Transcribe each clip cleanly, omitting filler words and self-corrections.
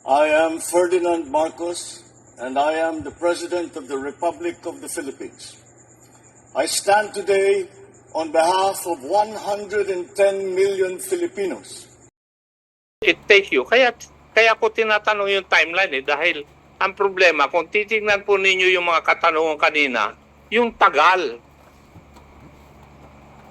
I am Ferdinand Marcos, and I am the President of the Republic of the Philippines. I stand today on behalf of 110 million Filipinos. It take you. Kaya ko tinatanong yung timeline dahil ang problema, kung titingnan po ninyo yung mga katanungan kanina, yung tagal.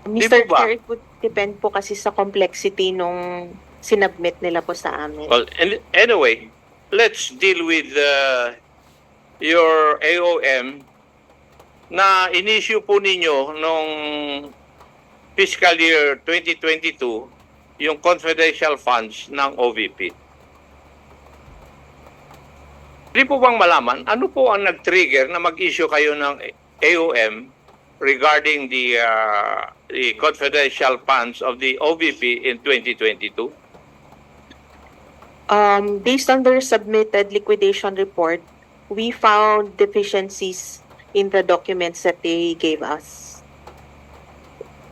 Mr. Di po ba? Chair, it would depend po kasi sa complexity nung sinubmit nila po sa amin. Well, anyway, let's deal with your AOM na in-issue po ninyo nung fiscal year 2022 yung confidential funds ng OVP. Hindi po bang malaman, ano po ang nag-trigger na mag-issue kayo ng AOM regarding the confidential funds of the OVP in 2022? Based on their submitted liquidation report, we found deficiencies in the documents that they gave us.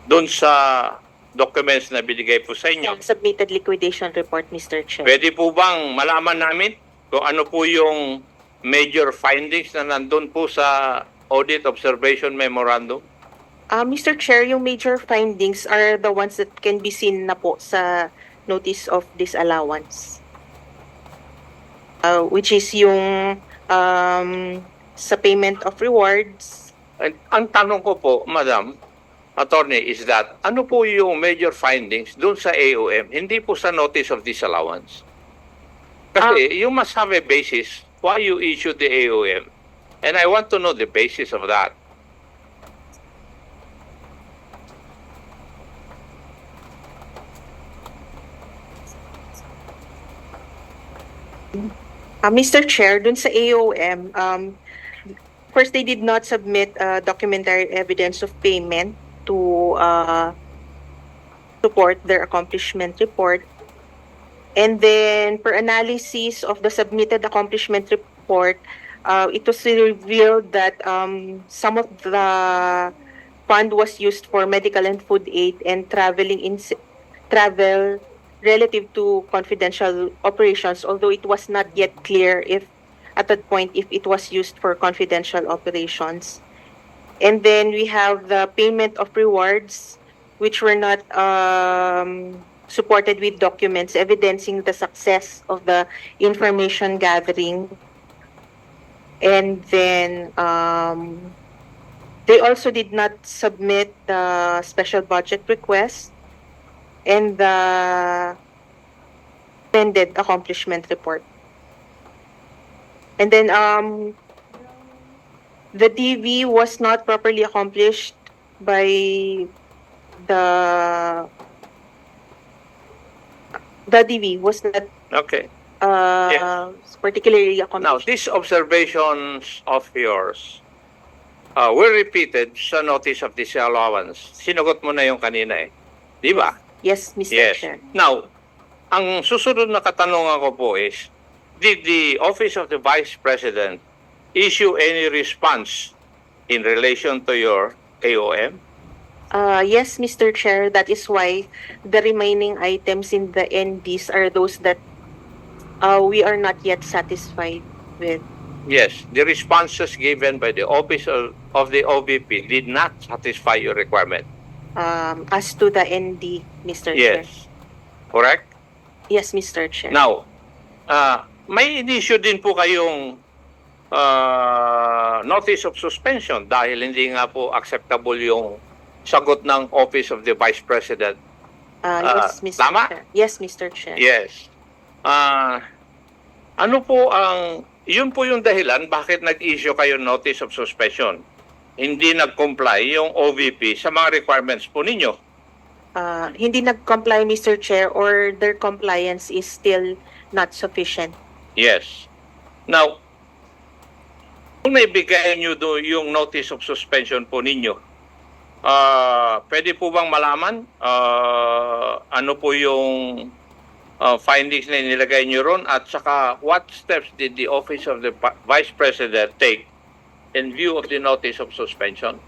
Doon sa documents na binigay po sa inyo. Submitted liquidation report, Mr. Chair. Pwede po bang malaman namin kung ano po yung major findings na nandun po sa Audit Observation Memorandum? Mr. Chair, yung major findings are the ones that can be seen na po sa Notice of Disallowance. Which is yung sa payment of rewards. Ang tanong ko po, Madam Attorney, is that ano po yung major findings dun sa AOM, hindi po sa Notice of Disallowance? Kasi you must have a basis why you issued the AOM. And I want to know the basis of that. Mr. Chair, dun sa AOM, first they did not submit documentary evidence of payment to support their accomplishment report. And then, per analysis of the submitted accomplishment report, it was revealed that some of the fund was used for medical and food aid and travel relative to confidential operations, although it was not yet clear if at that point if it was used for confidential operations. And then we have the payment of rewards, which were not supported with documents evidencing the success of the information gathering. And then they also did not submit the special budget request and the amended accomplishment report. And then the DV was not properly accomplished by the DV was not Okay. particularly Now, accomplished. these observations of yours were repeated sa Notice of Disallowance. Sinagot mo na yung kanina Di ba? Yes, Mr. Yes. Chair. Now, ang susunod na katanungan ko po is, did the Office of the Vice President issue any response in relation to your AOM? Yes, Mr. Chair. That is why the remaining items in the NDs are those that we are not yet satisfied with. Yes, the responses given by the Office of the OVP did not satisfy your requirement. As to the ND, Mr. Chair. Yes. Correct? Yes, Mr. Chair. Now, may in-issue din po kayong notice of suspension dahil hindi nga po acceptable yung sagot ng Office of the Vice President. Yes, Mr. tama? Chair. Yes, Mr. Chair. Yes. Ano po yun po yung dahilan bakit nag-issue kayo notice of suspension? Hindi nag-comply yung OVP sa mga requirements po ninyo. Hindi nag-comply, Mr. Chair, or their compliance is still not sufficient. Yes. Now, kung naibigay nyo yung notice of suspension po ninyo, pwede po bang malaman ano po yung findings na nilagay nyo ron at saka what steps did the Office of the Vice President take in view of the notice of suspension?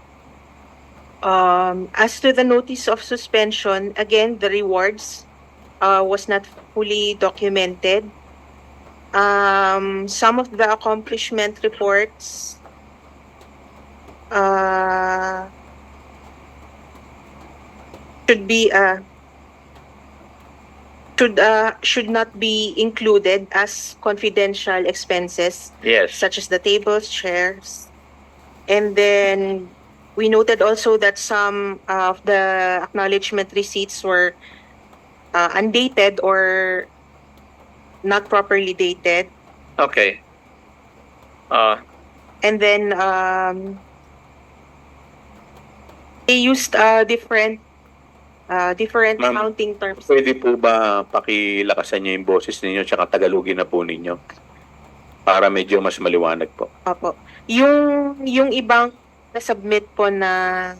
As to the notice of suspension, again, the rewards was not fully documented. Some of the accomplishment reports should be should not be included as confidential expenses, Yes. such as the tables, chairs. And then we noted also that some of the acknowledgement receipts were undated or not properly dated. Okay. And then they used different Ma'am, accounting terms. Pwede po ba pakilakasan niyo yung boses ninyo tsaka Tagalogin na po ninyo? Para medyo mas maliwanag po. Opo. Yung ibang na-submit po na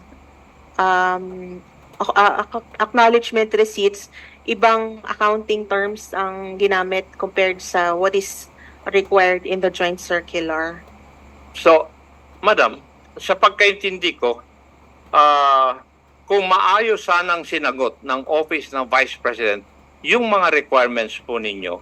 acknowledgement receipts, ibang accounting terms ang ginamit compared sa what is required in the joint circular. So, Madam, sa pagkaintindi ko, kung maayos sanang sinagot ng Office ng Vice President yung mga requirements po ninyo,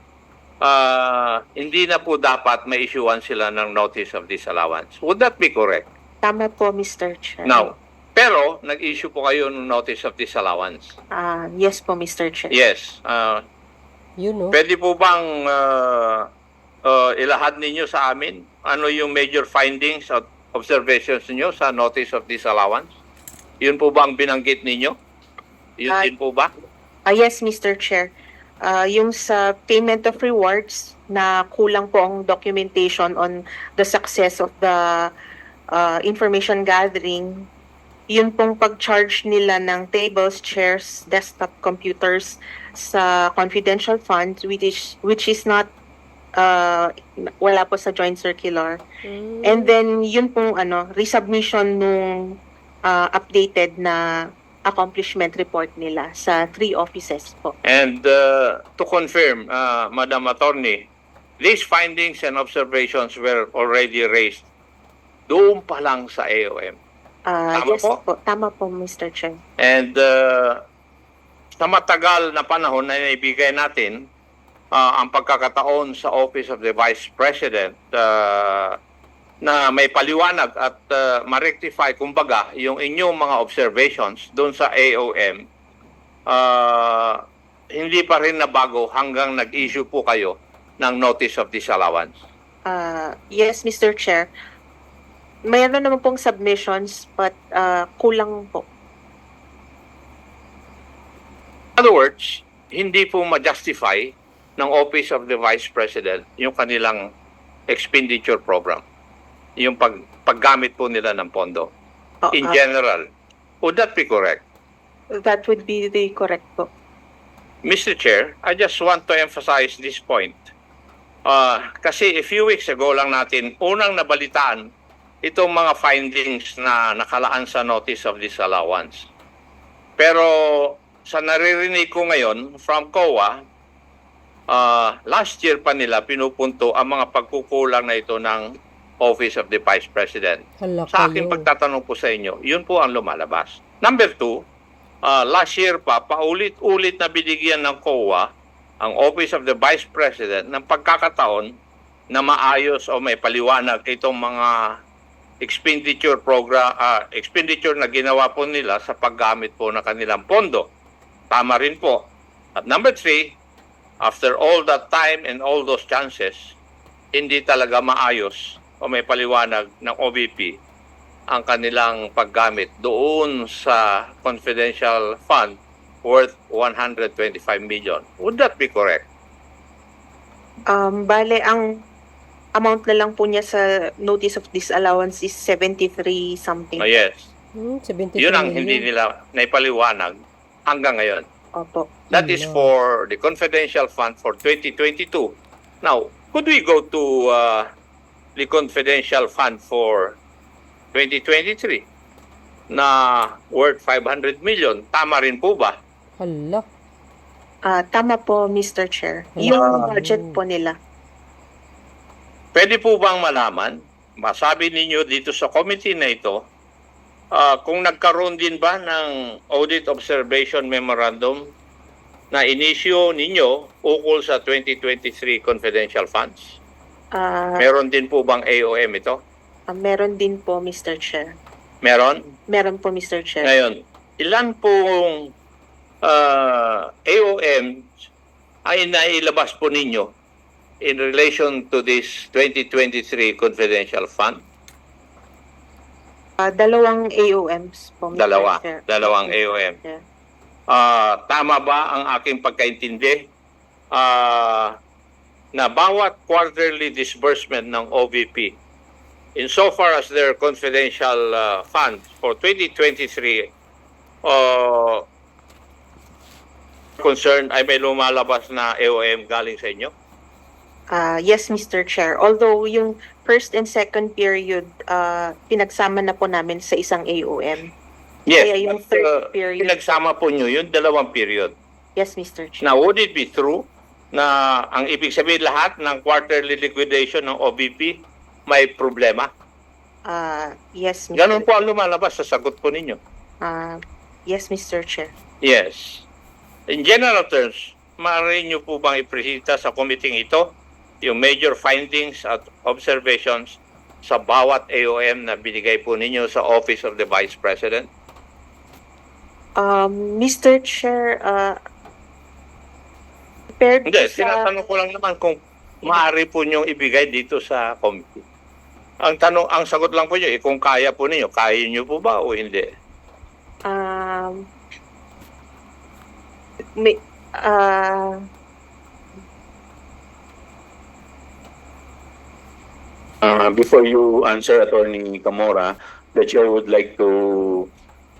hindi na po dapat ma-issuean sila ng Notice of Disallowance. Would that be correct? Tama po, Mr. Chair. Now, pero nag-issue po kayo ng Notice of Disallowance. Yes po, Mr. Chair. Yes. Pwede po bang ilahad ninyo sa amin ano yung major findings at observations niyo sa Notice of Disallowance? Yun po ba ang binanggit ninyo? Yun din po ba? Yes, Mr. Chair. Yung sa payment of rewards na kulang po ang documentation on the success of the information gathering, yun pong pag-charge nila ng tables, chairs, desktop computers sa confidential funds which is not wala po sa joint circular. And then yun pong resubmission nung updated na accomplishment report nila sa 3 offices po. And to confirm, Madam Attorney, these findings and observations were already raised doon pa lang sa AOM. Tama Yes po? po. Tama po, Mr. Chair. And sa matagal na panahon na naibigay natin ang pagkakataon sa Office of the Vice President na may paliwanag at ma-rectify kumbaga yung inyong mga observations doon sa AOM, hindi pa rin nabago hanggang nag-issue po kayo ng Notice of Disallowance. Yes, Mr. Chair. Mayroon naman pong submissions but kulang po. In other words, hindi po ma-justify ng Office of the Vice President yung kanilang expenditure program, yung paggamit po nila ng pondo. In general, would that be correct? That would be the correct po. Mr. Chair, I just want to emphasize this point. Kasi a few weeks ago lang natin unang nabalitaan itong mga findings na nakalaan sa Notice of Disallowance. Pero sa naririnig ko ngayon from COA, last year pa nila pinupunto ang mga pagkukulang na ito ng Office of the Vice President. Sa aking pagtatanong po sa inyo, yun po ang lumalabas. Number 2, last year pa, paulit-ulit na binigyan ng COA ang Office of the Vice President ng pagkakataon na maayos o may paliwanag itong mga expenditure na ginawa po nila sa paggamit po ng kanilang pondo. Tama rin po. At number 3, after all that time and all those chances, hindi talaga maayos o may paliwanag ng OVP ang kanilang paggamit doon sa confidential fund worth 125 million. Would that be correct? Bale, ang amount na lang po niya sa Notice of Disallowance is 73 something. Yes. 73 Yun ang million. hindi nila naipaliwanag hanggang ngayon. Opo. That is for the confidential fund for 2022. Now, could we go to the confidential fund for 2023 na worth 500 million? Tama rin po ba? Hala. Tama po, Mr. Chair. Yung budget po nila. Pwede po bang malaman, masabi ninyo dito sa committee na ito, kung nagkaroon din ba ng audit observation memorandum na inisyo ninyo ukol sa 2023 confidential funds? Ah, Meron din po bang AOM ito? meron din po, Mr. Chair. Meron? Meron po, Mr. Chair. Ngayon, ilan pong AOM ay nailabas po ninyo in relation to this 2023 confidential fund? Dalawang AOMs po, Mr. Chair. Dalawang AOM. Yeah. Tama ba ang aking pagkaintindi na bawat quarterly disbursement ng OVP insofar as their confidential funds for 2023 concerned ay may lumalabas na AOM galing sa inyo? Yes, Mr. Chair. Although yung first and second period, pinagsama na po namin sa isang AOM. Yes, Kaya yung but, third period. pinagsama po nyo yung dalawang period. Yes, Mr. Chair. Now, would it be true na ang ibig sabihin lahat ng quarterly liquidation ng OVP may problema? Yes, Mr. Ganun po ang lumalabas sa sagot po ninyo. Yes, Mr. Chair. Yes. In general terms, maaari nyo po bang ipresenta sa committee ito yung major findings at observations sa bawat AOM na binigay po ninyo sa Office of the Vice President? Mr. Chair, prepared Hindi, po sa... tinatanong ko lang naman kung maaari po nyong ibigay dito sa committee. Ang sagot lang po nyo, kung kaya po ninyo, kaya nyo po ba o hindi? May, Before you answer, Attorney Camora, the chair would like to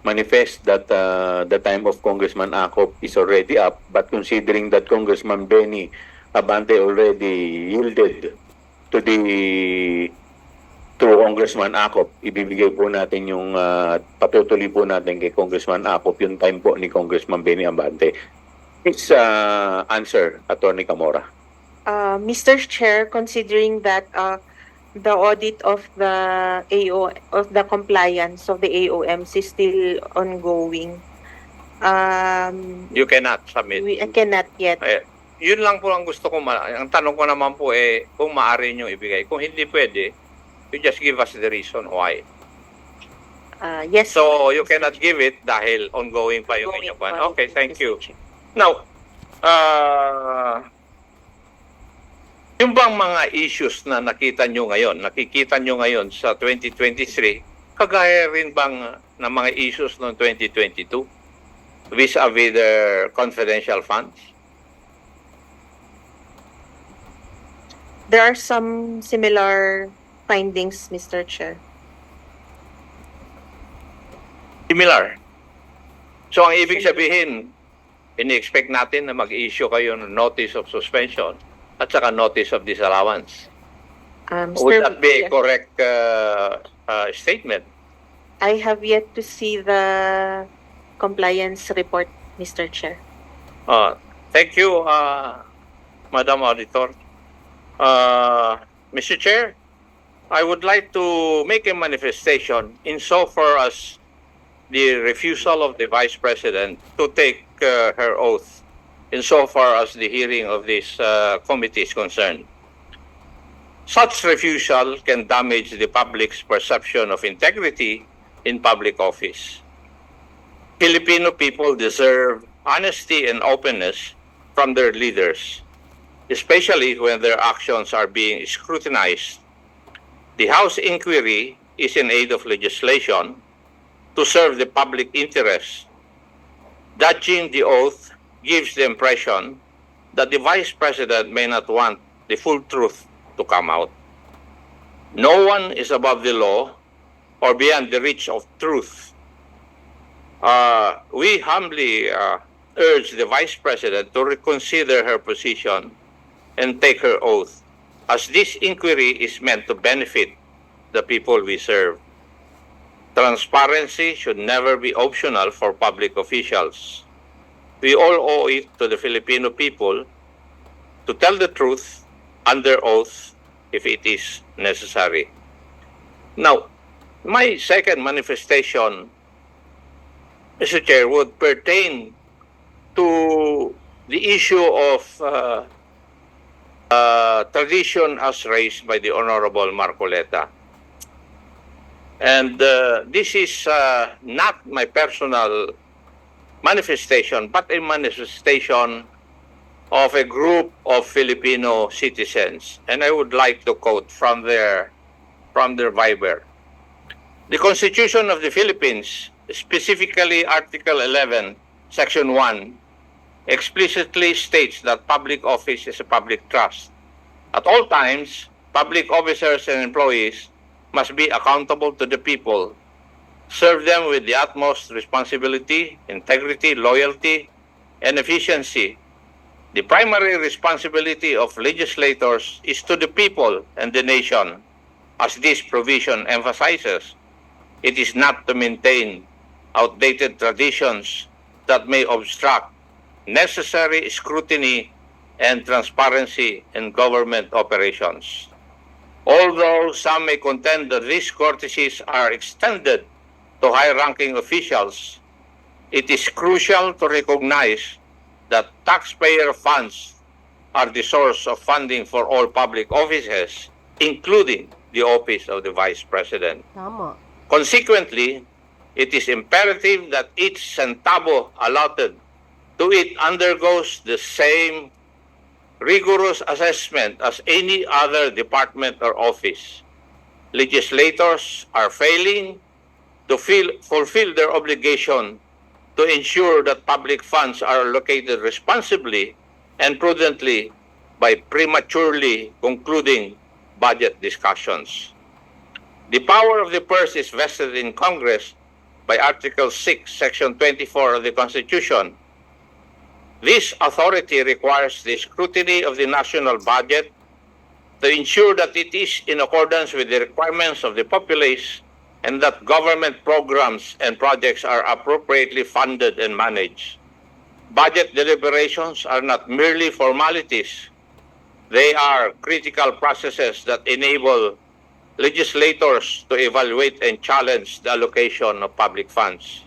manifest that the time of Congressman Acop is already up, but considering that Congressman Benny Abante already yielded to Congressman Acop, ibibigay po natin yung patutuloy po natin kay Congressman Acop yung time po ni Congressman Benny Abante. Please answer, Attorney Camora. Mr. Chair, considering that the audit of the of the compliance of the AOMs is still ongoing, You cannot submit. I cannot yet. Yun lang po ang gusto ko. Ang tanong ko naman po kung maaari nyo ibigay. Kung hindi pwede, you just give us the reason why. Yes. So, you cannot give it dahil ongoing pa yung Ongoing inyong plan. pa, Okay, thank Mr. you. Chair. Now, yung bang mga issues na nakikita nyo ngayon sa 2023, kagaya rin bang ng mga issues noong 2022 vis-a-vis their confidential funds? There are some similar findings, Mr. Chair. Similar. So, ang ibig sabihin, ini-expect natin na mag-issue kayo ng notice of suspension at saka notice of disallowance. Would that be a correct statement? I have yet to see the compliance report, Mr. Chair. Thank you, Madam Auditor. Mr. Chair, I would like to make a manifestation insofar as the refusal of the Vice President to take her oath insofar as the hearing of this committee is concerned. Such refusal can damage the public's perception of integrity in public office. Filipino people deserve honesty and openness from their leaders, especially when their actions are being scrutinized. The House inquiry is in aid of legislation to serve the public interest. Dodging the oath gives the impression that the Vice President may not want the full truth to come out. No one is above the law or beyond the reach of truth. We humbly urge the Vice President to reconsider her position and take her oath, as this inquiry is meant to benefit the people we serve. Transparency should never be optional for public officials. We all owe it to the Filipino people to tell the truth under oath if it is necessary. Now, my second manifestation, Mr. Chair, would pertain to the issue of tradition as raised by the Honorable Marcoleta. And this is not my personal manifestation, but a manifestation of a group of Filipino citizens. And I would like to quote from their Viber. The Constitution of the Philippines, specifically Article 11, Section 1, explicitly states that public office is a public trust. At all times, public officers and employees must be accountable to the people, serve them with the utmost responsibility, integrity, loyalty, and efficiency. The primary responsibility of legislators is to the people and the nation, as this provision emphasizes. It is not to maintain outdated traditions that may obstruct necessary scrutiny and transparency in government operations. Although some may contend that these courtesies are extended to high-ranking officials, it is crucial to recognize that taxpayer funds are the source of funding for all public offices, including the office of the Vice President. Tama. Consequently, it is imperative that each centavo allotted to it undergoes the same rigorous assessment as any other department or office. Legislators are failing to fulfill their obligation to ensure that public funds are allocated responsibly and prudently by prematurely concluding budget discussions. The power of the purse is vested in Congress by Article 6, Section 24 of the Constitution. This authority requires the scrutiny of the national budget to ensure that it is in accordance with the requirements of the populace and that government programs and projects are appropriately funded and managed. Budget deliberations are not merely formalities. They are critical processes that enable legislators to evaluate and challenge the allocation of public funds.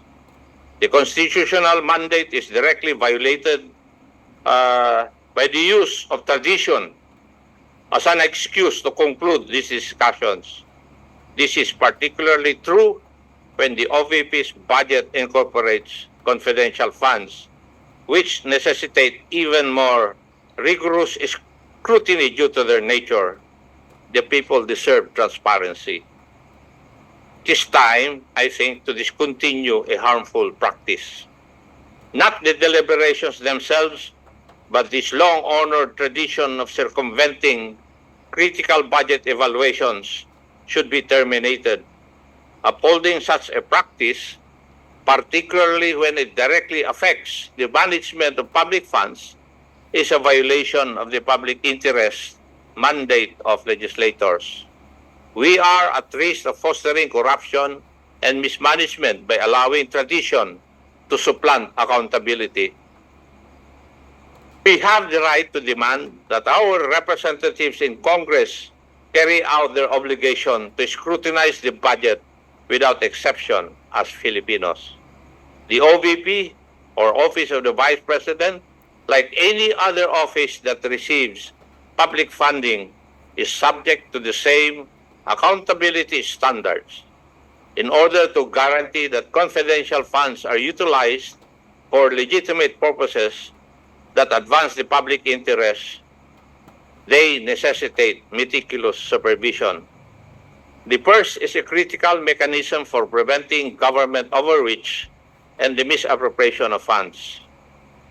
The constitutional mandate is directly violated by the use of tradition as an excuse to conclude these discussions. This is particularly true when the OVP's budget incorporates confidential funds, which necessitate even more rigorous scrutiny due to their nature. The people deserve transparency. It is time, I think, to discontinue a harmful practice. Not the deliberations themselves, but this long-honored tradition of circumventing critical budget evaluations should be terminated. Upholding such a practice, particularly when it directly affects the management of public funds, is a violation of the public interest mandate of legislators. We are at risk of fostering corruption and mismanagement by allowing tradition to supplant accountability. We have the right to demand that our representatives in Congress carry out their obligation to scrutinize the budget without exception as Filipinos. The OVP, or Office of the Vice President, like any other office that receives public funding, is subject to the same accountability standards. In order to guarantee that confidential funds are utilized for legitimate purposes that advance the public interest, they necessitate meticulous supervision. The purse is a critical mechanism for preventing government overreach and the misappropriation of funds.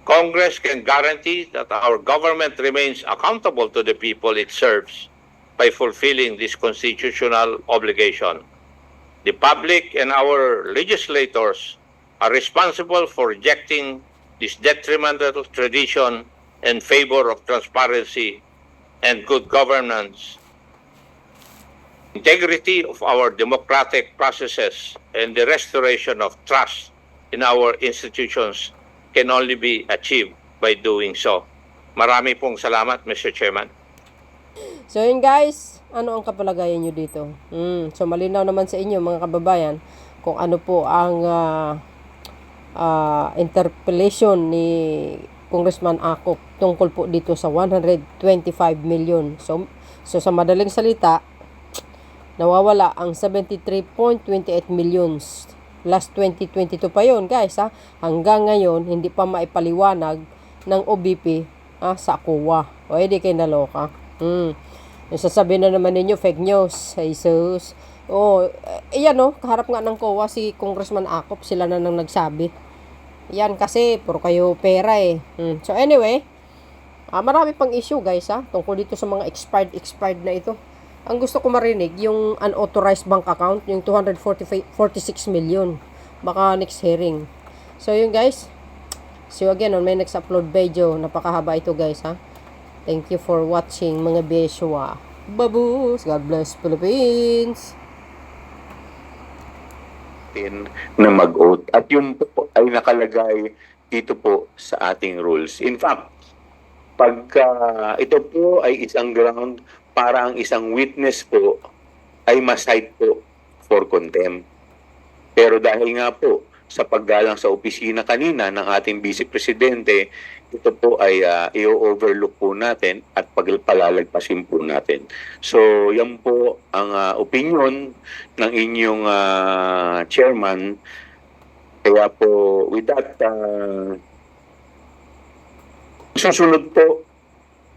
Congress can guarantee that our government remains accountable to the people it serves by fulfilling this constitutional obligation. The public and our legislators are responsible for rejecting this detrimental tradition in favor of transparency and good governance. Integrity of our democratic processes and the restoration of trust in our institutions can only be achieved by doing so. Marami pong salamat, Mr. Chairman. So yun guys, ano ang kapalagayan nyo dito? So malinaw naman sa inyo mga kababayan kung ano po ang interpellation ni Congressman Akop tungkol po dito sa 125 million. So sa madaling salita, nawawala ang 73.28 millions. Last 2022 pa yon guys ha. Hanggang ngayon, hindi pa maipaliwanag ng OBP sa COA. O edi kayo naloka. Yung sasabihin na naman ninyo, fake news. Jesus. Iyan kaharap nga ng COA si Congressman Akop, sila na nang nagsabi. Yan kasi, puro kayo pera eh. So anyway, marami pang issue guys tungkol dito sa mga expired na ito. Ang gusto ko marinig, yung unauthorized bank account, yung 246 million. Baka next hearing. So yun guys, see you again on my next upload video. Napakahaba ito guys Thank you for watching mga Beshwa. Babus! God bless Philippines! Na mag-oath. At yung po ay nakalagay dito po sa ating rules. In fact, pagka ito po ay isang ground para ang isang witness po ay ma-cite po for contempt. Pero dahil nga po sa paggalang sa opisina kanina ng ating Vice Presidente, ito po ay i-overlook po natin at palalagpasin po natin. So, yan po ang opinion ng inyong chairman. Kaya po, with that, susunod po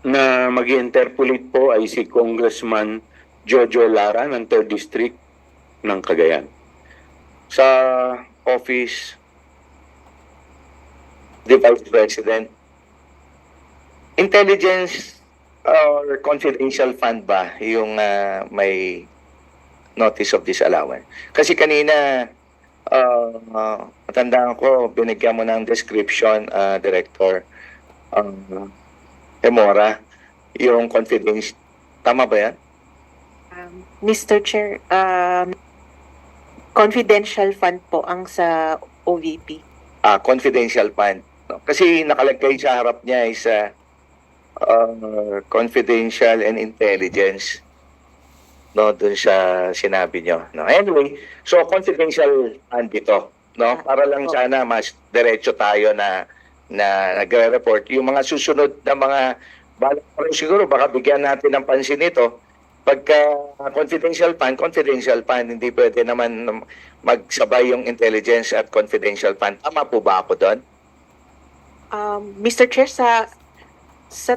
na mag-interpolate po ay si Congressman Jojo Lara ng 3rd District ng Cagayan. Sa office, the Vice President, intelligence or confidential fund ba yung may notice of disallowance? Kasi kanina, matandaan ko, binigyan mo ng description, Director Emora, yung confidential. Tama ba yan? Mr. Chair, confidential fund po ang sa OVP. Confidential fund. No? Kasi nakalagay sa harap niya is confidential and intelligence. No, dun sa sinabi nyo. No? Anyway, so confidential fund ito. No? Para lang sana mas diretso tayo na nagre-report. Yung mga susunod na mga balak pa rin siguro, baka bigyan natin ng pansin ito. Pagka confidential fund, hindi pwede naman magsabay yung intelligence at confidential fund. Tama po ba ako doon? Mr. Chair, sa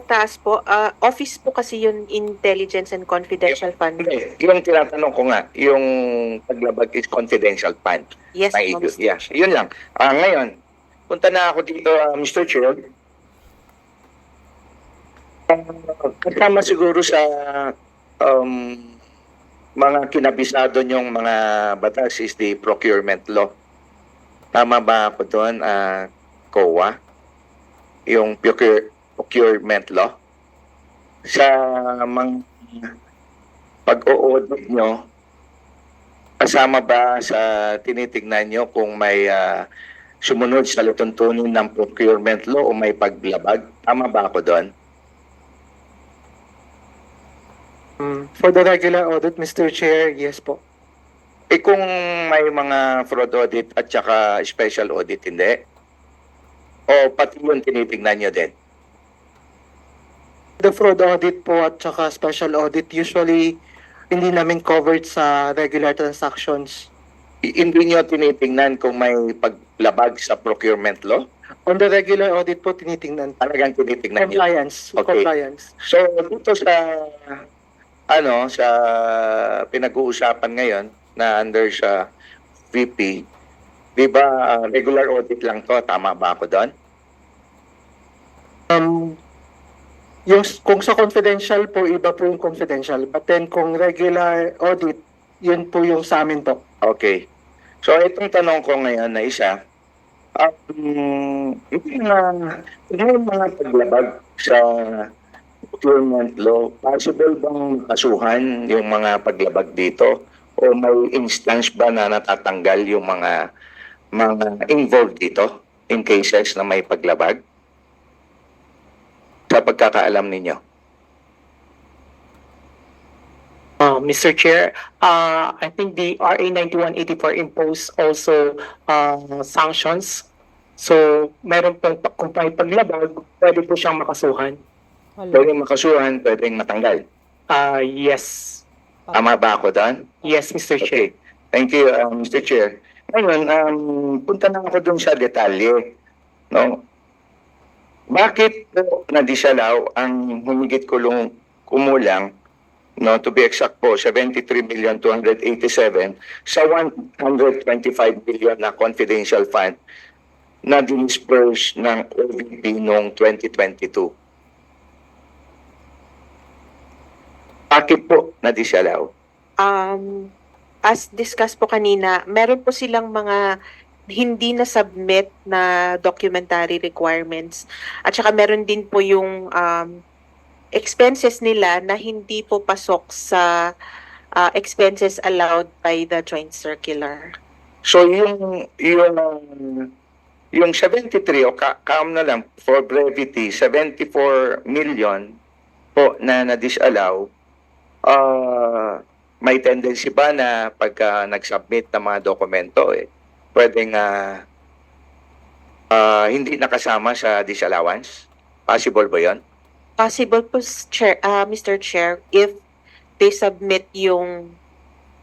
taas po, office po kasi yung intelligence and confidential fund. Okay. Yung tinatanong ko nga, yung paglabag is confidential fund. Yes, Thank po, you. Mr. Yeah, Chair. yun lang. Ngayon, punta na ako dito, Mr. Chair. Kasama siguro sa mga kinabisado nyong mga batas is the procurement law. Tama ba ako doon, COA? Yung procurement law? Sa mga pag-o-audit nyo, kasama ba sa tinitignan nyo kung may sumunod sa latuntunin ng procurement law o may paglabag? Tama ba ako doon? For the regular audit, Mr. Chair, yes po. Kung may mga fraud audit at saka special audit, hindi? O pati yun tinitignan nyo din? The fraud audit po at saka special audit, usually hindi namin covered sa regular transactions. Hindi nyo tinitingnan kung may paglabag sa procurement law? On the regular audit po, tinitingnan Talagang tinitingnan nyo? compliance. Okay. Compliance. So, dito sa pinag-uusapan ngayon na under sa VP, di ba regular audit lang to? Tama ba ako doon? Kung sa confidential po, iba po yung confidential. But then kung regular audit, yun po yung sa amin po. Okay. So, itong tanong ko ngayon na isa, yung mga paglabag sa procurement law, possible bang kasuhan yung mga paglabag dito? O may instance ba na natatanggal yung mga involved dito in cases na may paglabag? Sa pagkakaalam ninyo? Mr. Chair, I think the RA 9184 imposed also sanctions So, meron pong, kung may paglabag, pwede po siyang makasuhan. Hala. Pwedeng makasuhan, pwedeng matanggal. Yes. Tama ba ako doon? Yes, Mr. Chair. Okay. Thank you, Mr. Chair. Ngayon, punta na ako dun sa detalye. No? Bakit po na-disallow ang humigit kumulang, no, to be exact po, 73,287 sa 125 billion na confidential fund na dinisperse ng OVP noong 2022? Bakit po na-disallow? As discussed po kanina, meron po silang mga hindi na submit na documentary requirements. At saka meron din po yung expenses nila na hindi po pasok sa expenses allowed by the joint circular. So yung 73 o kaam na lang for brevity, 74 million po na na-disallow, may tendency ba na pagka nag-submit ng mga dokumento, pwedeng hindi nakasama sa disallowance? Possible ba yun? Possible po, Mr. Chair, if they submit yung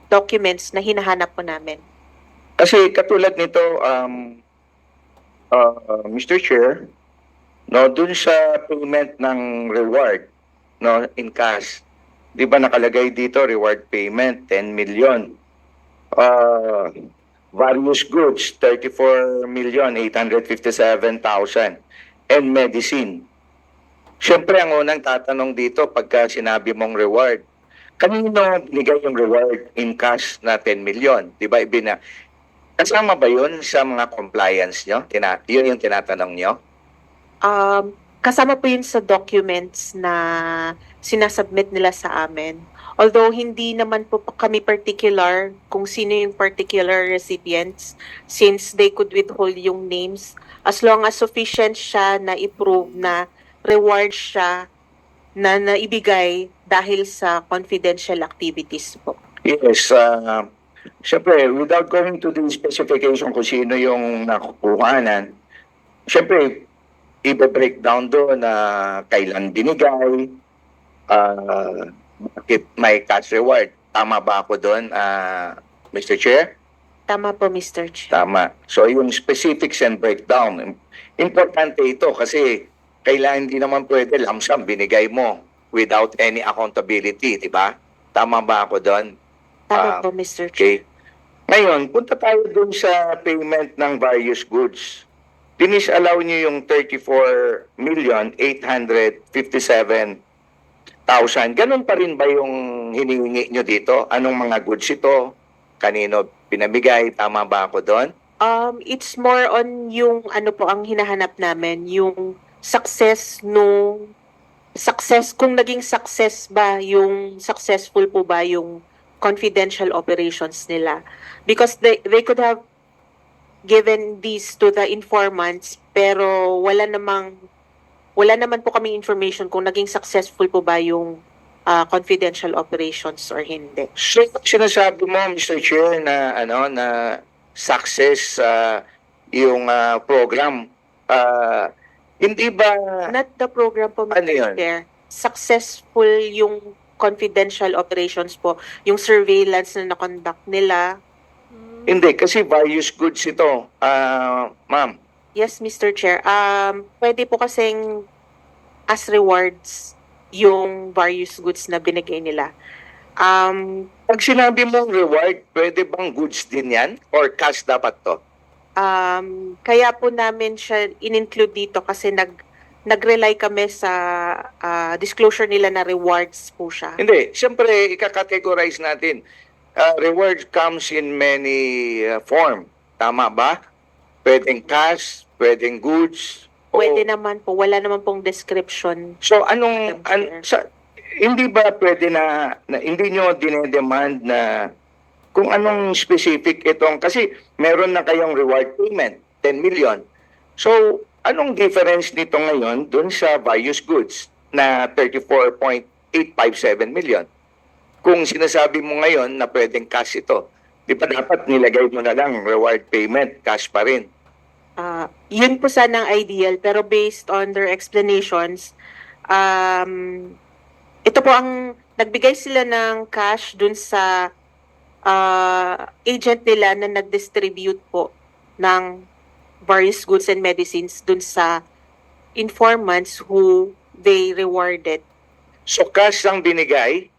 documents na hinahanap po namin. Kasi katulad nito, Mr. Chair, no, dun sa payment ng reward, no, in cash, di ba nakalagay dito reward payment 10 million, various goods 34,857,000, and medicine. Siyempre ang unang tatanong dito pagka sinabi mong reward, kanino binigay yung reward in cash na 10 million? Di ba kasama ba yun sa mga compliance nyo? Yun yung tinatanong nyo? Kasama po yun sa documents na sinasubmit nila sa amin. Although hindi naman po kami particular kung sino yung particular recipients, since they could withhold yung names as long as sufficient siya na i-prove na reward siya na naibigay dahil sa confidential activities po. Yes, siyempre, without going to the specification kung sino yung nakukuhanan, siyempre, i-breakdown doon na kailan binigay, bakit may cash reward. Tama ba ako doon, Mr. Chair? Tama po, Mr. Chair. Tama. So, yung specifics and breakdown, importante ito kasi kailangan hindi naman pwede lump sum binigay mo without any accountability, di ba? Tama ba ako doon? Tama po, Mr. Chair. Okay. Ngayon, punta tayo dun sa payment ng various goods. Disallow nyo yung 34,857,000. Ganun pa rin ba yung hinihingi nyo dito? Anong mga goods ito? Kanino pinamigay? Tama ba ako doon? It's more on yung ano po ang hinahanap namin, yung success kung naging success ba, yung successful po ba yung confidential operations nila. Because they could have given these to the informants pero wala naman po kaming information kung naging successful po ba yung confidential operations or hindi. So, sinasabi mo, Mr. Chair, na success yung program. Hindi ba... Not the program po, Ano yun? Mr. Chair. Successful yung confidential operations po, yung surveillance na na-conduct nila. Hindi, kasi various goods ito, ma'am. Yes, Mr. Chair. Pwede po kasing as rewards yung various goods na binigay nila. Pag sinabi mong reward, pwede bang goods din yan? Or cash dapat to? Kaya po namin siya in-include dito kasi nag-rely kami sa disclosure nila na rewards po siya. Hindi, siyempre, ika-categorize natin. Reward comes in many form. Tama ba? Pwedeng cash, pwedeng goods. Pwede naman po. Wala naman pong description. So, hindi ba pwede na hindi nyo dinedemand na kung anong specific itong, kasi meron na kayong reward payment, 10 million. So, anong difference nito ngayon dun sa various goods na 34.857 million? Kung sinasabi mo ngayon na pwedeng cash ito, di ba dapat nilagay mo na lang reward payment, cash pa rin? Yun po sana ang ideal, pero based on their explanations, ito po ang nagbigay sila ng cash dun sa agent nila na nag-distribute po ng various goods and medicines dun sa informants who they rewarded. So cash ang binigay,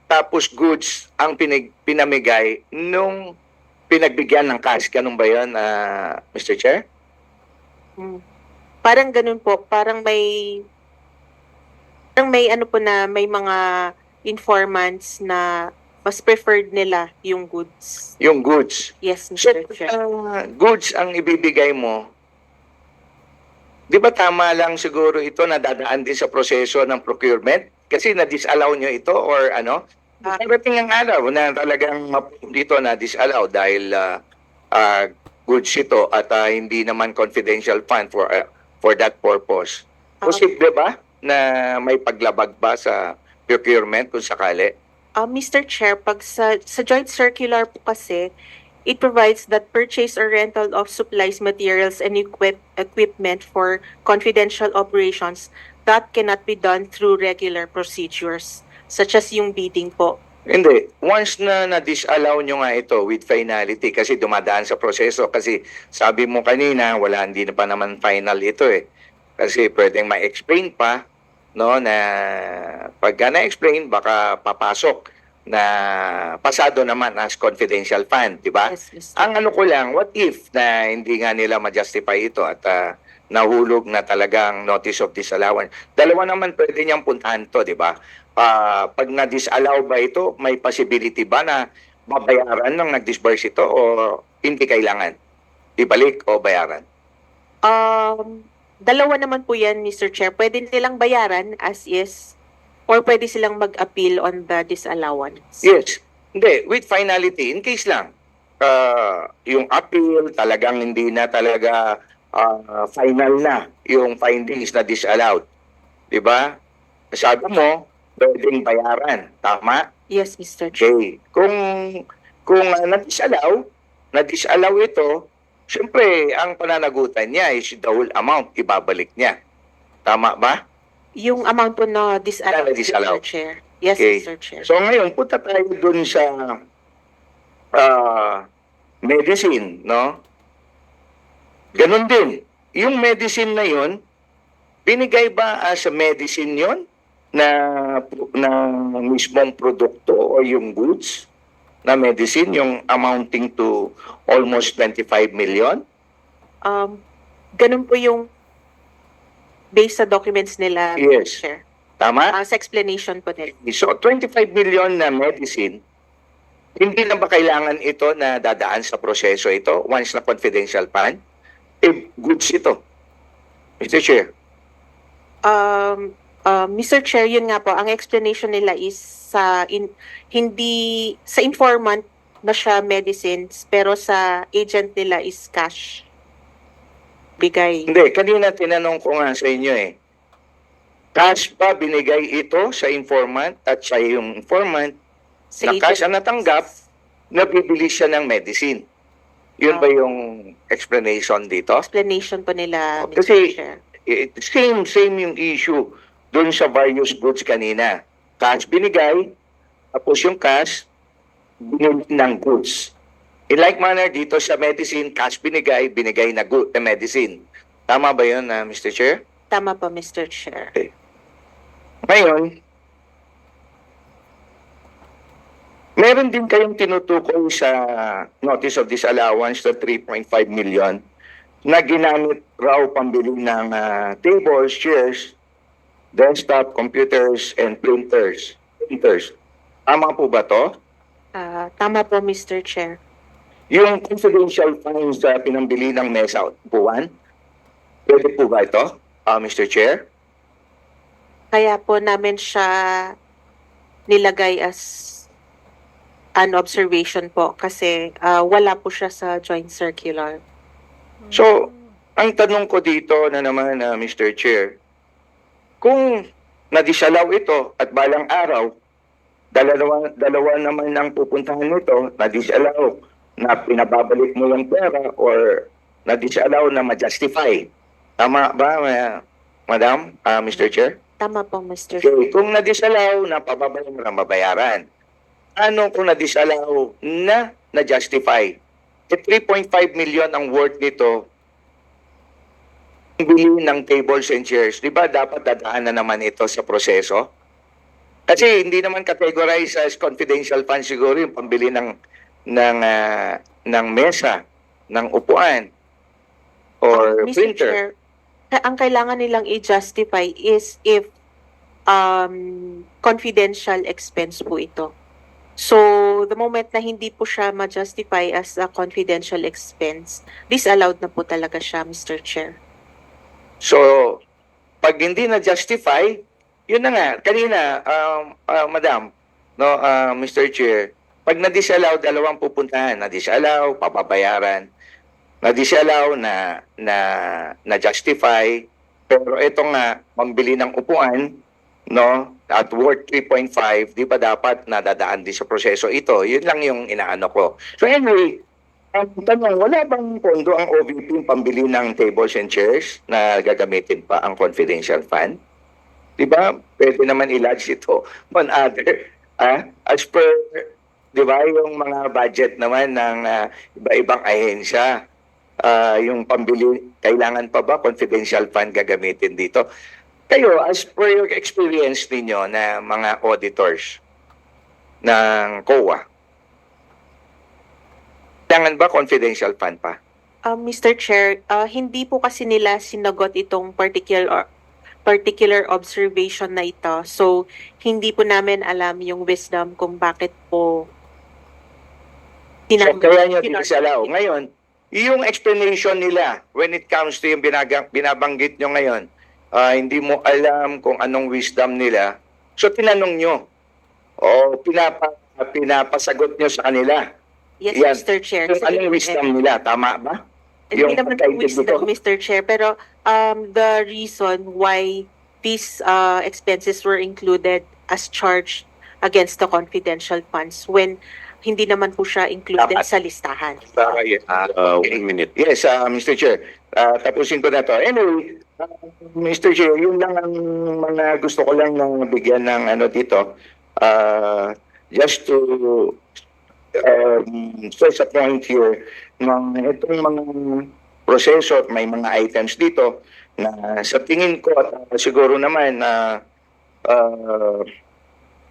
tapos goods ang pinamigay nung pinagbigyan ng cash. Ganun ba yun, Mr. Chair? Parang ganun po, parang may ano po na may mga informants na mas preferred nila yung goods. Yung goods. Yes, So, Mr. Chair. goods ang ibibigay mo, di ba tama lang siguro ito na dadaan din sa proseso ng procurement? Kasi na-disallow nyo ito or ano? Parating ang araw na talagang dito na disallow dahil goods ito at hindi naman confidential fund for that purpose. Posible ba na may paglabag ba sa procurement kung sakali? Mr. Chair, pag sa joint circular po kasi, it provides that purchase or rental of supplies, materials, and equipment for confidential operations that cannot be done through regular procedures, such as yung bidding po. Hindi. Once na na-disallow nyo nga ito with finality kasi dumadaan sa proseso kasi sabi mo kanina hindi na pa naman final ito eh. Kasi pwedeng ma-explain pa no na pagka na-explain baka papasok na pasado naman as confidential fund, di ba? Yes, Mr. Ang ano ko lang, what if na hindi nga nila ma-justify ito at nahulog na talagang notice of disallowance. Dalawa naman pwede niyang puntahan to, di ba? Pag na-disallow ba ito, may possibility ba na babayaran ng nag-disburse ito o hindi kailangan? Ibalik o bayaran? Dalawa naman po yan, Mr. Chair. Pwede nilang bayaran as is or pwede silang mag-appeal on the disallowance. Yes. Hindi, with finality, in case lang, yung appeal talagang hindi na talaga final na yung findings na disallowed. Di ba? Sabi mo, pwedeng bayaran. Tama? Yes, Mr. Chair. Okay. Kung na-disallow ito, siyempre, ang pananagutan niya is the whole amount, ibabalik niya. Tama ba? Yung amount po na disallowed, disallow. Mr. Chair. Yes, Okay. Mr. Chair. So ngayon, punta tayo dun sa medicine, no? Ganon din. Yung medicine na yun, binigay ba as a medicine yun na mismong produkto o yung goods na medicine, yung amounting to almost 25 million? Ganun po yung based sa documents nila, Yes. Mr. Chair. Tama? Sa explanation po nila. So, 25 million na medicine, hindi na ba kailangan ito na dadaan sa proseso ito once na confidential fund? Goods ito. Mr. Chair. Mr. Chair, yun nga po, ang explanation nila is hindi sa informant na siya medicines, pero sa agent nila is cash. Bigay. Hindi, kanina tinanong ko nga sa inyo eh. Cash ba binigay ito sa informant at sa yung informant Sa na cash ang natanggap, nabibili siya ng medicine? Yun ba yung explanation dito? Explanation po nila, Mr. Kasi Chair. same yung issue doon sa various goods kanina. Cash binigay, tapos yung cash, binili ng goods. In like manner, dito sa medicine, cash binigay na good na medicine. Tama ba yun, Mr. Chair? Tama po, Mr. Chair. Ngayon, meron din kayong tinutukoy sa notice of disallowance na 3.5 million na ginamit raw pambili ng tables, chairs, desktop, computers, and printers. Tama po ba to? Tama po, Mr. Chair. Yung confidential funds sa pinambili ng mesa upuan, pwede po ba ito, Mr. Chair? Kaya po namin siya nilagay as an observation po kasi wala po siya sa joint circular. So, ang tanong ko dito na naman, Mr. Chair, kung nadisalaw ito at balang araw, dalawa naman ang pupuntahan nito, nadisalaw na pinababalik mo yung pera or na-disallow na ma-justify. Tama ba, Madam, Mr. Chair? Tama po, Mr. Okay, kung na-disallow na mababayaran. Ano kung na-disallow na na-justify? 3.5 million ang worth nito bili ng tables and chairs. Di ba dapat dadaan na naman ito sa proseso? Kasi hindi naman categorize as confidential funds siguro yung pambili ng mesa, ng upuan, or Mr. printer. Chair, ang kailangan nilang i-justify is if confidential expense po ito. So, the moment na hindi po siya ma-justify as a confidential expense, disallowed na po talaga siya, Mr. Chair. So, pag hindi na-justify, yun na nga, kanina, Madam, no, Mr. Chair, pag na-disallow, dalawang pupuntahan. Na-disallow, papabayaran. Na-disallow, na-justify. Pero ito nga, pambili ng upuan, no, at worth 3.5, di ba dapat nadadaan din sa proseso ito? Yun lang yung inaano ko. So anyway, ang tanong, wala bang pondo ang OVP pambili ng tables and chairs na gagamitin pa ang confidential fund? Di ba? Pwede naman i-lodge ito on other. As per, di ba, yung mga budget naman ng iba-ibang ahensya, yung pambili, kailangan pa ba confidential fund gagamitin dito? Kayo, as per your experience ninyo na mga auditors ng COA, kailangan ba confidential fund pa? Mr. Chair, hindi po kasi nila sinagot itong particular observation na ito. So, hindi po namin alam yung wisdom kung bakit po So, kaya nyo dinisalaw. Ngayon, yung explanation nila when it comes to yung binabanggit nyo ngayon, hindi mo alam kung anong wisdom nila. So, tinanong nyo. O, pinapasagot nyo sa kanila. Yes, Yan. Mr. Chair. Yung anong wisdom nila, tama ba? Hindi naman po pagkaintindi wisdom, ko. Mr. Chair, pero the reason why these expenses were included as charged against the confidential funds when hindi naman po siya included Dapat. sa listahan. Yes, One minute. Yes, Mr. Chair. Tapusin ko na to. Anyway, Mr. Chair, yun lang ang mga gusto ko lang na bigyan ng ano dito. Just to stress a point here na itong mga proseso at may mga items dito na sa tingin ko at siguro naman na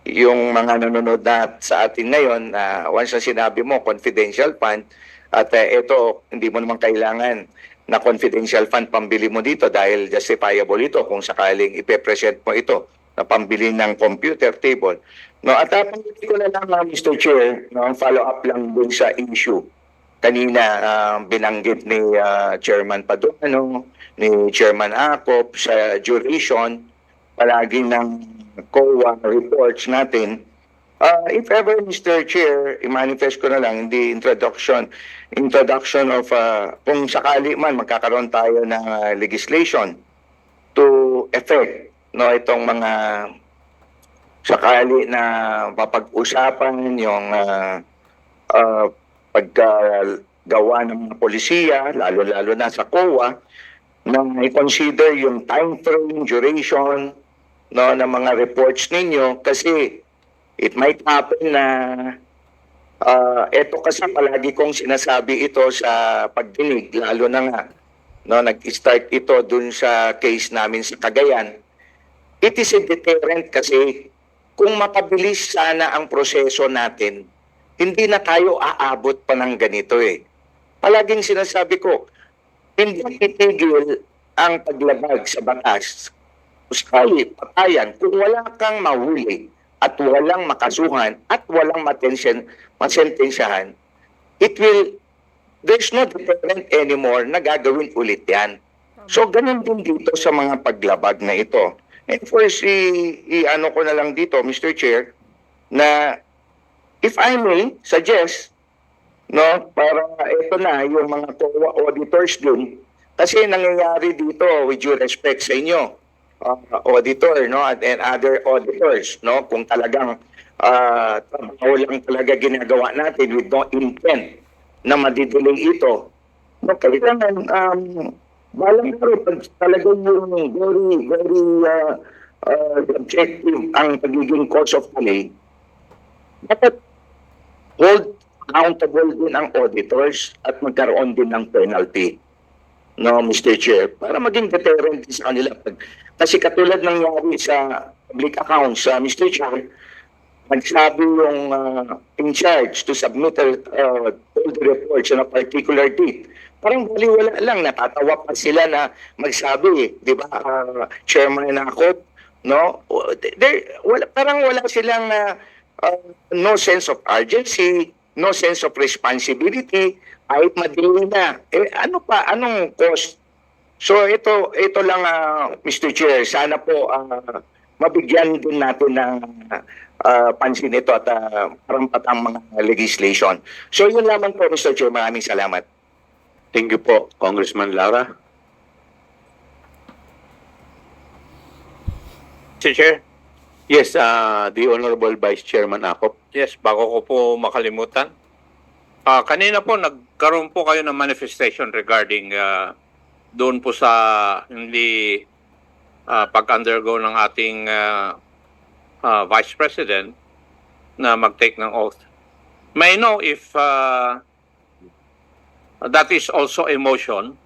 yung mga nanonood na sa atin ngayon, once na sinabi mo, confidential fund, at ito, hindi mo naman kailangan na confidential fund pambili mo dito dahil justifiable ito kung sakaling ipepresent mo ito na pambili ng computer table. No, at pangiti ko na lang, Mr. Chair, no, follow up lang dun sa issue. Kanina, binanggit ni Chairman Paduano, ni Chairman Acop sa duration, palagi ng COA reports natin. If ever, Mr. Chair, i-manifest ko na lang, hindi introduction of, kung sakali man magkakaroon tayo ng legislation to effect, no, itong mga sakali na papag-usapan yung paggawa ng mga polisiya, lalo-lalo na sa COA, na i-consider yung time frame, duration, no, ng mga reports ninyo kasi it might happen na ito kasi palagi kong sinasabi ito sa pagdinig, lalo na nga no, nag-start ito dun sa case namin sa Cagayan. It is a deterrent kasi kung mapabilis sana ang proseso natin, hindi na tayo aabot pa ng ganito eh. Palaging sinasabi ko, hindi titigil ang paglabag sa batas. Sakali, patayan, kung wala kang mahuli at walang makasuhan at walang masentensyahan, there's no deterrent anymore na gagawin ulit yan. So, ganun din dito sa mga paglabag na ito. And first, i-ano ko na lang dito, Mr. Chair, na if I may suggest, no, para ito na yung mga COA auditors din, kasi nangyayari dito with due respect sa inyo, auditor, no, and other auditors, no, kung talagang trabaho lang talaga ginagawa natin with no intent na madidelay ito, no, kailangan, balang araw, pag talagang yung very objective ang pagiging cause of delay, dapat hold accountable din ang auditors at magkaroon din ng penalty. No, Mr. Chair, para maging deterrent sa kanila. Kasi katulad ng nangyari sa public accounts, Mr. Chair, nagsabi yung in charge to submit all the reports on a particular date. Parang baliwala lang, natatawa pa sila na magsabi, di ba, Chairman Akop, no? Parang wala silang no sense of urgency, no sense of responsibility, kahit madali na. Anong cost? So ito lang, Mr. Chair, sana po mabigyan din natin ng pansin ito at parampatang mga legislation. So yun lamang po, Mr. Chair. Maraming salamat. Thank you po, Congressman Lara. Mr. Chair? Yes, the Honorable Vice Chairman Akop. Yes, bago ko po makalimutan. Kanina po nagkaroon po kayo ng manifestation regarding doon po sa hindi pag-undergo ng ating Vice President na mag-take ng oath. May I know if that is also a motion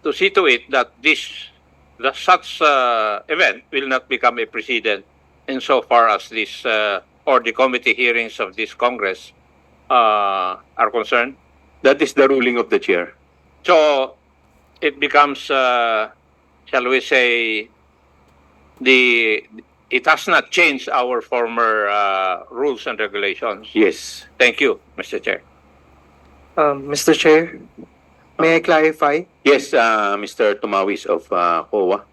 to see to it that such event will not become a precedent insofar as this or the committee hearings of this Congress are concerned. That is the ruling of the chair. So it becomes, shall we say, it has not changed our former rules and regulations. Yes. Thank you, Mr. Chair. Mr. Chair, may I clarify? Yes, Mr. Tumawis of COA.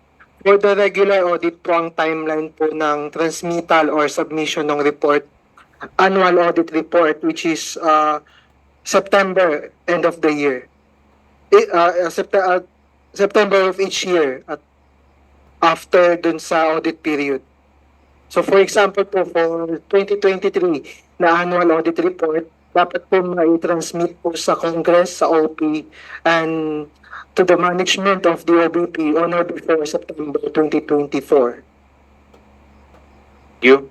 For the regular audit po, ang timeline po ng transmittal or submission ng report, annual audit report, which is September, end of the year. September of each year at after dun sa audit period. So for example po, for 2023 na annual audit report, dapat po mai-transmit po sa Congress, sa OP, and to the management of the OBP on or before September 2024. Thank you.